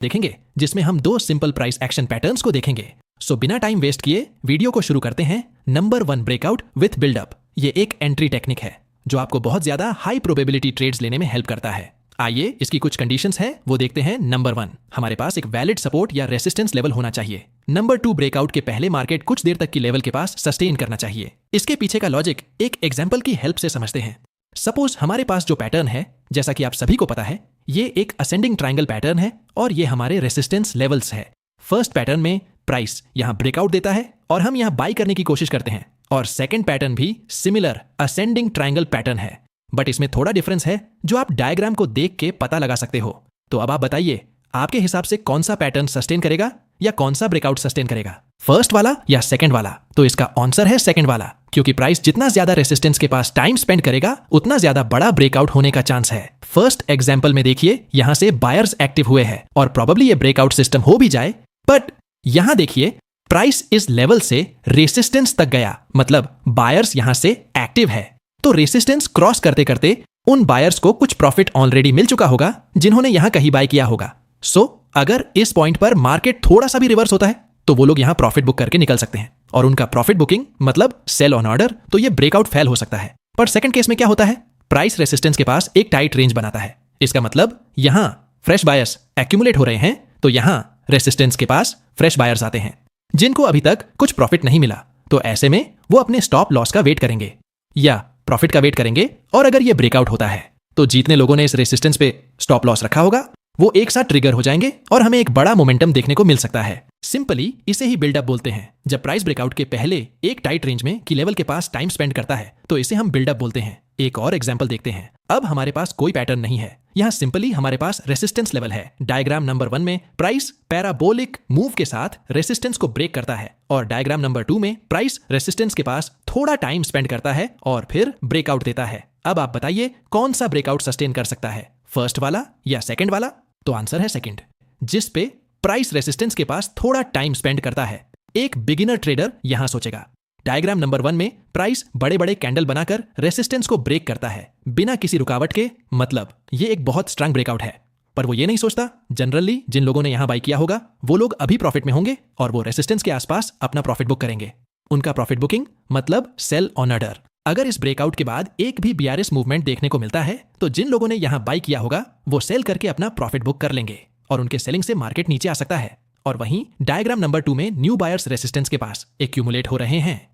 देखेंगे जिसमें हम 2 सिंपल प्राइस एक्शन पैटर्न्स को देखेंगे। सो बिना टाइम वेस्ट किए वीडियो को शुरू करते हैं। Number 1 breakout with buildup. ये एक एंट्री टेक्निक है जो आपको बहुत ज्यादा हाई प्रोबेबिलिटी ट्रेड्स लेने में हेल्प करता है। आइए इसकी कुछ कंडीशंस हैं वो देखते हैं। नंबर 1, हमारे पास एक वैलिड सपोर्ट या रेसिस्टेंस लेवल होना चाहिए। नंबर 2, ब्रेकआउट के पहले मार्केट कुछ देर तक की लेवल के पास सस्टेन करना चाहिए। इसके पीछे का लॉजिक एक एग्जांपल की हेल्प से समझते हैं। सपोज हमारे पास जो पैटर्न है, जैसा कि आप सभी को पता है, ये एक असेंडिंग ट्रायंगल पैटर्न है और ये हमारे रेसिस्टेंस लेवल्स है। फर्स्ट पैटर्न में प्राइस यहां ब्रेकआउट देता है और हम यहां बाई करने की कोशिश करते हैं, और सेकंड पैटर्न भी सिमिलर असेंडिंग ट्रायंगल पैटर्न है, बट इसमें थोड़ा डिफरेंस है जो आप डायग्राम को देख के पता लगा सकते हो। तो अब आप बताइए आपके हिसाब से कौन सा पैटर्न सस्टेन करेगा या कौन सा ब्रेकआउट सस्टेन करेगा, फर्स्ट वाला या सेकंड वाला? तो इसका आंसर है सेकंड वाला, क्योंकि प्राइस जितना ज्यादा रेसिस्टेंस के पास टाइम स्पेंड करेगा उतना ज्यादा बड़ा ब्रेकआउट होने का चांस है। फर्स्ट एग्जांपल में देखिए यहां से बायर्स एक्टिव हुए हैं और प्रोबेबली ये ब्रेकआउट सिस्टम हो भी जाए, बट यहां देखिए प्राइस इस लेवल से रेसिस्टेंस तक गया, मतलब बायर्स यहां से एक्टिव है। तो रेसिस्टेंस क्रॉस करते करते उन बायर्स को कुछ प्रॉफिट ऑलरेडी मिल चुका होगा जिन्होंने यहां कहीं बाय किया होगा। सो अगर इस पॉइंट पर मार्केट थोड़ा सा भी रिवर्स होता है तो वो लोग यहां प्रॉफिट बुक करके निकल सकते हैं, और उनका प्रॉफिट बुकिंग मतलब सेल ऑन ऑर्डर, तो ये ब्रेकआउट फेल हो सकता है। पर सेकंड केस में क्या होता है, प्राइस रेसिस्टेंस के पास एक टाइट रेंज बनाता है। इसका मतलब यहां फ्रेश बायर्स एक्यूमुलेट हो रहे हैं, तो यहां रेसिस्टेंस के पास फ्रेश बायर्स आते हैं जिनको अभी तक कुछ प्रॉफिट नहीं मिला। तो ऐसे में वो अपने स्टॉप लॉस का वेट करेंगे या प्रॉफिट का वेट करेंगे, और अगर ये ब्रेकआउट होता है तो जितने लोगों ने इस रेसिस्टेंस पे स्टॉप लॉस रखा होगा वो एक साथ ट्रिगर हो जाएंगे और हमें एक बड़ा मोमेंटम देखने को मिल सकता है। सिंपली इसे ही बिल्डअप बोलते हैं। जब प्राइस ब्रेकआउट के पहले एक टाइट रेंज में की लेवल के पास टाइम स्पेंड करता है तो इसे हम बिल्डअप बोलते हैं। एक और एग्जांपल देखते हैं। अब हमारे पास कोई पैटर्न नहीं है, यहाँ सिंपली हमारे पास रेसिस्टेंस लेवल है। डायग्राम नंबर 1 में प्राइस पैराबोलिक मूव के साथ रेसिस्टेंस को ब्रेक करता है, और डायग्राम नंबर 2 में प्राइस रेसिस्टेंस के पास थोड़ा टाइम स्पेंड करता है और फिर ब्रेकआउट देता है। अब आप बताइए कौन सा ब्रेकआउट सस्टेन कर सकता है, फर्स्ट वाला या सेकंड वाला? तो आंसर है सेकंड, जिस पे प्राइस रेसिस्टेंस के पास थोड़ा टाइम स्पेंड करता है। एक बिगिनर ट्रेडर यहां सोचेगा, डायग्राम नंबर 1 में प्राइस बड़े बड़े कैंडल बनाकर रेसिस्टेंस को ब्रेक करता है बिना किसी रुकावट के, मतलब ये एक बहुत स्ट्रांग ब्रेकआउट है। पर वो ये नहीं सोचता जनरली जिन लोगों ने यहां बाई किया होगा वो लोग अभी प्रॉफिट में होंगे और वो रेसिस्टेंस के आसपास अपना प्रॉफिट बुक करेंगे। उनका प्रॉफिट बुकिंग मतलब सेल ऑन ऑर्डर। अगर इस ब्रेकआउट के बाद एक भी बीआरएस मूवमेंट देखने को मिलता है तो जिन लोगों ने यहां बाई किया होगा वो सेल करके अपना प्रॉफिट बुक कर लेंगे और उनके सेलिंग से मार्केट नीचे आ सकता है। और वहीं डायग्राम नंबर 2 में न्यू बायर्स रेसिस्टेंस के पास एक्यूमुलेट हो रहे हैं,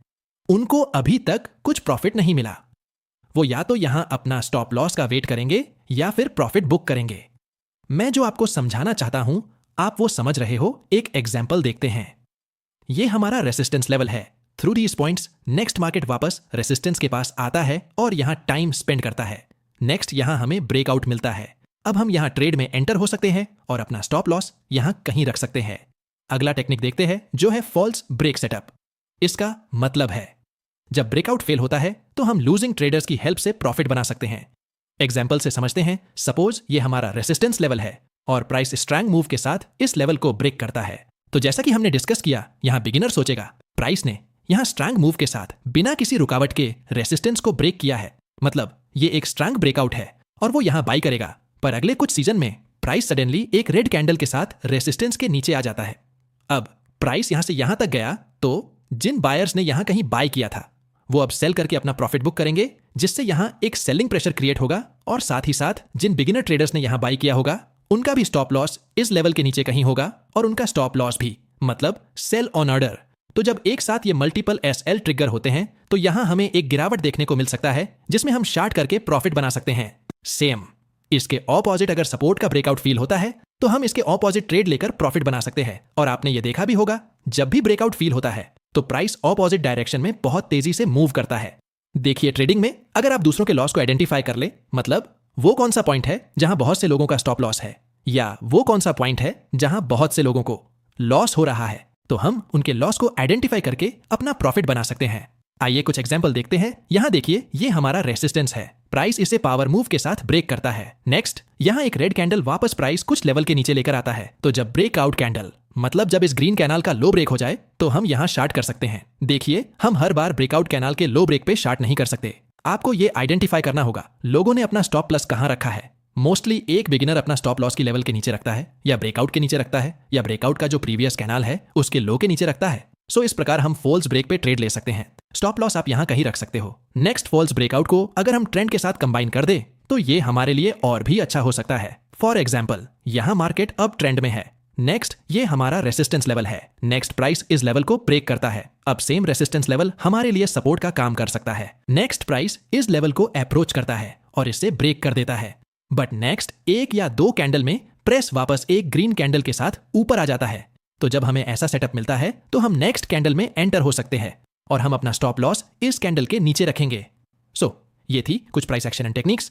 उनको अभी तक कुछ प्रॉफिट नहीं मिला। वो या तो यहां अपना स्टॉप लॉस का वेट करेंगे या फिर प्रॉफिट बुक करेंगे। मैं जो आपको समझाना चाहता हूं आप वो समझ रहे हो। एक एग्जाम्पल देखते हैं। ये हमारा रेसिस्टेंस लेवल है। Through these points next market वापस रेसिस्टेंस के पास आता है और यहां टाइम स्पेंड करता है। नेक्स्ट यहां हमें ब्रेकआउट मिलता है। अब हम यहां ट्रेड में एंटर हो सकते हैं और अपना स्टॉप लॉस यहां कहीं रख सकते हैं। अगला टेक्निक देखते हैं जो है फॉल्स ब्रेक सेटअप। इसका मतलब है जब ब्रेकआउट फेल होता है तो हम लूजिंग ट्रेडर्स की हेल्प से प्रॉफिट बना सकते हैं। एग्जाम्पल से समझते हैं। सपोज ये हमारा रेसिस्टेंस लेवल है और प्राइस स्ट्रांग मूव के साथ इस लेवल को ब्रेक करता है। तो जैसा कि हमने डिस्कस किया, यहां बिगिनर सोचेगा प्राइस ने यहां स्ट्रांग मूव के साथ बिना किसी रुकावट के रेसिस्टेंस को ब्रेक किया है, मतलब ये एक स्ट्रांग ब्रेकआउट है और वो यहां बाई करेगा। पर अगले कुछ सीजन में प्राइस सडनली एक रेड कैंडल के साथ रेसिस्टेंस के नीचे आ जाता है। अब प्राइस यहां से यहां तक गया तो जिन बायर्स ने यहां कहीं बाय किया था वो अब सेल करके अपना प्रॉफिट बुक करेंगे, जिससे यहां एक सेलिंग प्रेशर क्रिएट होगा, और साथ ही साथ जिन बिगिनर ट्रेडर्स ने यहां बाय किया होगा उनका भी स्टॉप लॉस इस लेवल के नीचे कहीं होगा और उनका स्टॉप लॉस भी, मतलब सेल ऑन ऑर्डर। तो जब एक साथ ये मल्टीपल एसएल ट्रिगर होते हैं तो यहां हमें एक गिरावट देखने को मिल सकता है जिसमें हम शार्ट करके प्रॉफिट बना सकते हैं। सेम इसके ऑपोजिट अगर सपोर्ट का ब्रेकआउट फील होता है तो हम इसके ऑपोजिट ट्रेड लेकर प्रॉफिट बना सकते हैं। और आपने ये देखा भी होगा जब भी ब्रेकआउट फील होता है तो प्राइस ऑपोजिट डायरेक्शन में बहुत तेजी से मूव करता है। देखिए ट्रेडिंग में अगर आप दूसरों के लॉस को आइडेंटिफाई कर ले, मतलब वो कौन सा पॉइंट है जहां बहुत से लोगों का स्टॉप लॉस है या वो कौन सा पॉइंट है जहां बहुत से लोगों को लॉस हो रहा है, तो हम उनके लॉस को आइडेंटिफाई करके अपना प्रॉफिट बना सकते हैं। आइए कुछ एग्जांपल देखते हैं। यहां देखिए ये हमारा रेसिस्टेंस है, प्राइस इसे पावर मूव के साथ ब्रेक करता है। नेक्स्ट यहां एक रेड कैंडल वापस प्राइस कुछ लेवल के नीचे लेकर आता है। तो जब ब्रेकआउट कैंडल, मतलब जब इस ग्रीन कैनाल का लो ब्रेक हो जाए तो हम यहां शार्ट कर सकते हैं। देखिए हम हर बार ब्रेकआउट कैनाल के लो ब्रेक पे शार्ट नहीं कर सकते। आपको ये आइडेंटिफाई करना होगा लोगों ने अपना स्टॉप प्लस कहां रखा है, मोस्टली एक बिगिनर अपना स्टॉप लॉस की लेवल के नीचे रखता है, या ब्रेकआउट के नीचे रखता है, या ब्रेकआउट का जो प्रीवियस कैनाल है उसके लो के नीचे रखता है। सो इस प्रकार हम फॉल्स ब्रेक पे ट्रेड ले सकते हैं। स्टॉप लॉस आप यहाँ कहीं रख सकते हो। नेक्स्ट फॉल्स ब्रेकआउट को अगर हम ट्रेंड के साथ कंबाइन कर दे तो ये हमारे लिए और भी अच्छा हो सकता है। फॉर एग्जाम्पल, यहाँ मार्केट अब ट्रेंड में है। नेक्स्ट ये हमारा रेसिस्टेंस लेवल है। नेक्स्ट प्राइस इस लेवल को ब्रेक करता है। अब सेम रेसिस्टेंस लेवल हमारे लिए सपोर्ट का काम कर सकता है। नेक्स्ट प्राइस इस लेवल को अप्रोच करता है और इससे ब्रेक कर देता है। बट नेक्स्ट एक या दो कैंडल में प्रेस वापस एक ग्रीन कैंडल के साथ ऊपर आ जाता है। तो जब हमें ऐसा सेटअप मिलता है तो हम नेक्स्ट कैंडल में एंटर हो सकते हैं और हम अपना स्टॉप लॉस इस कैंडल के नीचे रखेंगे। सो ये थी कुछ प्राइस एक्शन एंड टेक्निक्स